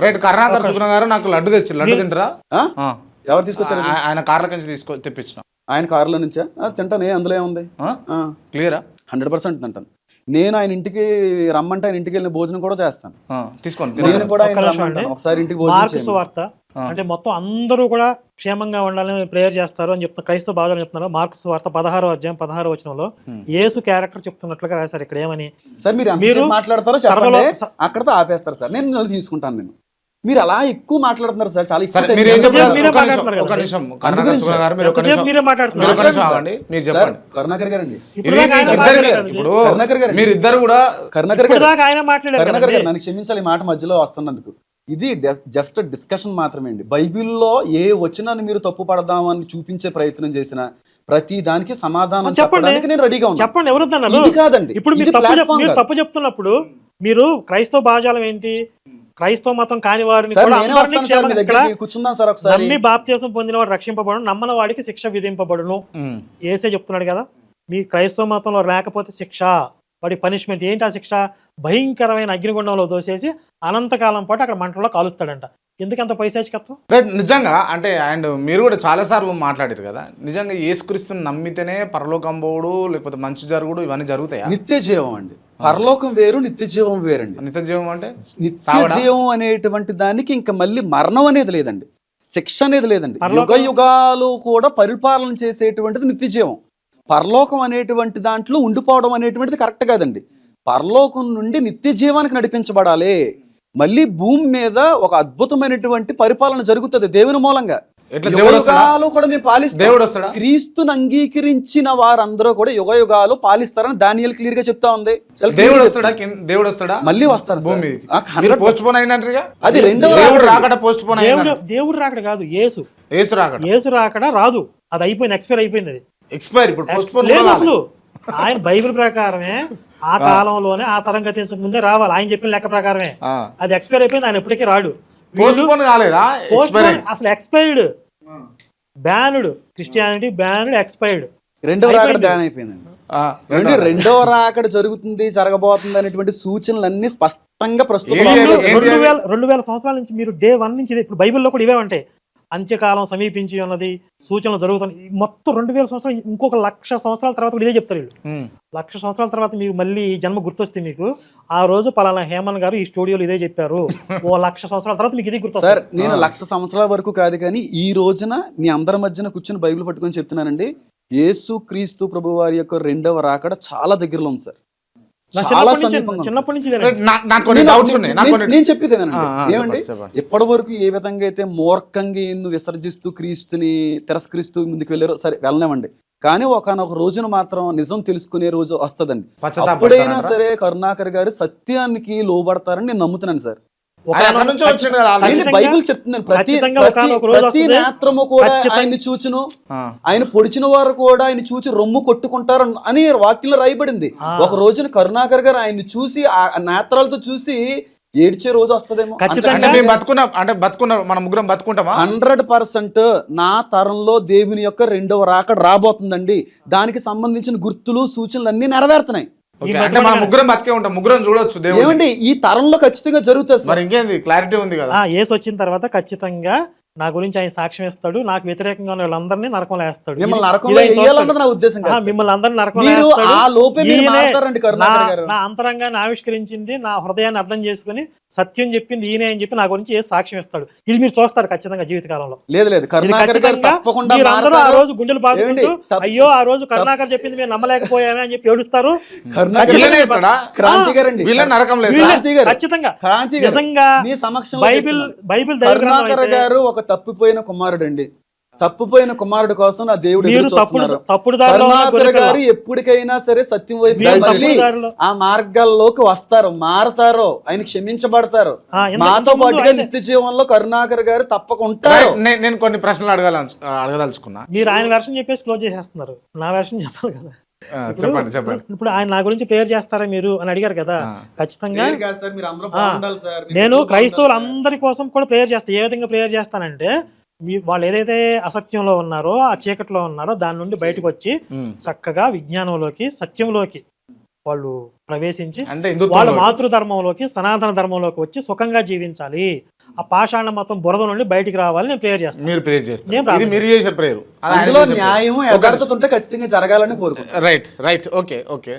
Right. Karunakar సుగుణ గారు నాకు లడ్డు లడ్డు తింటారా? ఎవరు తీసుకొచ్చారు? ఆయన కార్ల నుంచి తెప్పించిన. ఆయన కారులో నుంచా? తింటానే, అందులో ఏముంది? క్లియరా? 100% తింటాను. నేను ఆయన ఇంటికి రమ్మంటే ఆయన ఇంటికి వెళ్ళిన భోజనం కూడా చేస్తాను. తీసుకోండి. నేను కూడా ఒకసారి ఇంటికి భోజనం వార్త అంటే మొత్తం అందరూ కూడా క్షేమంగా ఉండాలని ప్రేయర్ చేస్తారు అని చెప్తున్నారు. క్రైస్తవ బాగా చెప్తున్నారు. మార్క్స్ వార్త 16వ అధ్యాయం 16వ వచనంలో యేసు క్యారెక్టర్ చెప్తున్నట్లుగా రాశారు. ఇక్కడ ఏమని? సార్ మీరు మాట్లాడతారో చెప్పండి, అక్కడతో ఆపేస్తారు సార్. నేను తీసుకుంటాను. నేను మీరు అలా ఎక్కువ మాట్లాడుతున్నారు సార్. చాలా ఎక్కువ. కరుణాకర్ గారండి, మీరిద్దరు కూడా కరుణాకర్ గారు నన్ను క్షమించాలి ఈ మాట మధ్యలో వస్తున్నందుకు. ఇది జస్ట్ డిస్కషన్ మాత్రమే అండి. బైబిల్లో ఏ వచనాన్ని మీరు తప్పు పడదామని చూపించే ప్రయత్నం చేసిన ప్రతి దానికి సమాధానం చెప్పడానికి నేను రెడీగా ఉన్నాను. చెప్పండి. ఎవరు ఇది కాదండి. ఇప్పుడు మీరు తప్పు చెప్తున్నప్పుడు మీరు క్రైస్తవ భాజాలం ఏంటి? క్రైస్తవ మతం కాని వారిని నమ్మి బాప్తిసం పొందిన వాడు రక్షింపబడును, నమ్మని వాడికి శిక్ష విధింపబడును. ఏసే చెప్తున్నాడు కదా. మీ క్రైస్తవ మతంలో లేకపోతే శిక్ష, వాడి పనిష్మెంట్ ఏంటి? ఆ శిక్ష భయంకరమైన అగ్నిగుండంలో దోసేసి అనంతకాలం పాటు అక్కడ మంటల్లో కాలుస్తాడంట. ఎందుకంత పైశాచికత్వం? నిజంగా అంటే అండ్ మీరు కూడా చాలా సార్లు మాట్లాడారు కదా, నిజంగా యేసుక్రీస్తుని నమ్మితేనే పరలోకం పోవుడు లేకపోతే మంచి జరుగుడు ఇవన్నీ జరుగుతాయా? నిత్య జీవం అండి. పరలోకం వేరు, నిత్య జీవం వేరండి. నిత్య జీవం అంటే నిత్య జీవం అనేటువంటి దానికి ఇంకా మళ్ళీ మరణం అనేది లేదండి, శిక్ష అనేది లేదండి. యుగ యుగాలు కూడా పరిపాలన చేసేటువంటిది నిత్య జీవం. పరలోకం అనేటువంటి దాంట్లో ఉండిపోవడం అనేటువంటిది కరెక్ట్ కాదండి. పరలోకం నుండి నిత్య జీవానికి నడిపించబడాలి. మళ్ళీ భూమి మీద ఒక అద్భుతమైనటువంటి పరిపాలన జరుగుతుంది దేవుని మూలంగా. యుగాలు కూడా మేము పాలిస్తాం. క్రీస్తుని అంగీకరించిన వారందరూ కూడా యుగ యుగాలు పాలిస్తారని దానియేలు క్లియర్ గా చెప్తా ఉంది. దేవుడు వస్తాడా? మళ్ళీ వస్తారు. అది దేవుడు రాకడ కాదు, యేసు రాకడ రాదు. అది అయిపోయింది, ఎక్స్పైర్ అయిపోయింది. అది ఎక్స్పైర్ ఇప్పుడు లేదు అసలు. ఆయన బైబిల్ ప్రకారమే ఆ కాలంలోనే ఆ తరం గతించక ముందే రావాలి. ఆయన చెప్పిన లెక్క ప్రకారమే అది ఎక్స్పైర్ అయిపోయింది. ఆయన ఎప్పటికీ రాడు. అసలు ఎక్స్పైర్డ్, బ్యానుడ్, క్రిస్టియానిటీ బ్యానుడ్, ఎక్స్పైర్డ్. రెండవ రాకడ బ్యాన్ అయిపోయిందండి. రెండవ రాకడ జరుగుతుంది, జరగబోతుంది అనేటువంటి సూచనలన్నీ స్పష్టంగా ప్రస్తుతం 2000 సంవత్సరాల నుంచి మీరు డే 1 నుంచి ఇప్పుడు బైబిల్లో కూడా ఇవే ఉంటాయి. అంత్యకాలం సమీపించి ఉన్నది, సూచనలు జరుగుతున్నాయి. మొత్తం 2000 సంవత్సరాలు, ఇంకొక 1,00,000 సంవత్సరాల తర్వాత కూడా ఇదే చెప్తారు వీళ్ళు. 1,00,000 సంవత్సరాల తర్వాత మీకు మళ్ళీ జన్మ గుర్తొస్తే మీకు ఆ రోజు పలానా హేమన్ గారు ఈ స్టూడియోలో ఇదే చెప్పారు. 1,00,000 సంవత్సరాల తర్వాత మీకు ఇది గుర్తు. సార్ నేను 1,00,000 సంవత్సరాల వరకు కాదు, కానీ ఈ రోజున మీ అందరి మధ్యన కూర్చొని బైబిల్ పట్టుకొని చెప్తున్నానండి, యేసు క్రీస్తు ప్రభు వారి యొక్క రెండవ రాకడ చాలా దగ్గరలో ఉంది సార్. చిన్నప్పటి నుంచి నేను చెప్పేది ఏమండి, ఎప్పటి వరకు ఏ విధంగా అయితే మూర్ఖంగా ఎన్ను విసర్జిస్తూ క్రీస్తుని తిరస్కరిస్తూ ముందుకు వెళ్ళారో సరే వెళ్ళనివ్వండి, కానీ ఒకనొక రోజున మాత్రం నిజం తెలుసుకునే రోజు వస్తుందండి. అప్పుడైనా సరే కరుణాకర్ గారు సత్యానికి లోబడతారని నేను నమ్ముతున్నాను సార్. బైబిల్ చెప్తున్నాను, ప్రతి నేత్రము కూడా ఆయన్ని చూచును, ఆయన పొడిచిన వారు కూడా ఆయన చూచి రొమ్ము కొట్టుకుంటారు అని వాక్యంలో రాయబడింది. ఒక రోజున కరుణాకర్ గారు ఆయన్ని చూసి ఆ నేత్రాలతో చూసి ఏడ్చే రోజు వస్తుందేమో. 100% నా తరంలో దేవుని యొక్క రెండవ రాకడ రాబోతుందండి. దానికి సంబంధించిన గుర్తులు సూచనలు అన్ని నెరవేరుతున్నాయి. ముగ్గురం బతికే ఉంటాం, ముగ్గురం చూడొచ్చు. ఏమండి ఈ తరంలో ఖచ్చితంగా జరుగుతుంది. మరి ఇంకేంది క్లారిటీ ఉంది కదా. యేసు వచ్చిన తర్వాత ఖచ్చితంగా నా గురించి ఆయన సాక్ష్యం ఇస్తాడు. నాకు వ్యతిరేకంగా ఉన్న వాళ్ళందరినీ నరకంలో వేస్తాడు. మిమ్మల్ని అందరినీ నా అంతరంగాన్ని ఆవిష్కరించింది, నా హృదయాన్ని అర్థం చేసుకుని సత్యం చెప్పింది ఈయనే అని చెప్పి నా గురించి ఏ సాక్ష్యం ఇస్తాడు. ఇది మీరు చూస్తారు ఖచ్చితంగా జీవితకాలంలో. మీరందరూ ఆ రోజు గుండెలు బాదుకుంటూ అయ్యో ఆ రోజు కరుణాకర్ చెప్పింది మేము నమ్మలేకపోయామే అని చెప్పి ఏడుస్తారు. ఖచ్చితంగా నిజంగా బైబిల్ గారు ఒక తప్పిపోయిన కుమారుడు అండి. తప్పిపోయిన కుమారుడు కోసం నా దేవుడు కరుణాకర్ గారు ఎప్పటికైనా సరే సత్యం వైపు ఆ మార్గాల్లోకి వస్తారు, మారతారో, ఆయన క్షమించబడతారు. మాతో పాటుగా నిత్య జీవంలో కరుణాకర్ గారు తప్పకుండా. నేను కొన్ని ప్రశ్నలు అడగదలుచుకున్నా. మీరు ఆయన వెర్షన్ చెప్పేసి క్లోజ్ చేసేస్తున్నారు, నా వెర్షన్ చెప్పాలి కదా. చెప్పండి. ఇప్పుడు ఆయన నా గురించి ప్రేయర్ చేస్తారా మీరు అని అడిగారు కదా. ఖచ్చితంగా నేను క్రైస్తవులందరి కోసం కూడా ప్రేయర్ చేస్తాను. ఏ విధంగా ప్రేయర్ చేస్తానంటే, వాళ్ళు ఏదైతే అసత్యంలో ఉన్నారో, ఆ చీకట్లో ఉన్నారో దాని నుండి బయటకు వచ్చి చక్కగా విజ్ఞానంలోకి, సత్యంలోకి వాళ్ళు ప్రవేశించి వాళ్ళ మాతృధర్మంలోకి, సనాతన ధర్మంలోకి వచ్చి సుఖంగా జీవించాలి. ఆ పాషాణ మొత్తం బురద నుండి బయటికి రావాలని నేను ప్రేయర్ చేస్తాను. మీరు ప్రేయర్ చేస్తారు, నేను ఇది ప్రార్థన మీరు చేసే ప్రేయర్. అందులో న్యాయము యథార్థత ఉంటే ఖచ్చితంగా జరగాలని కోరుకుంటాం. Right right, okay okay.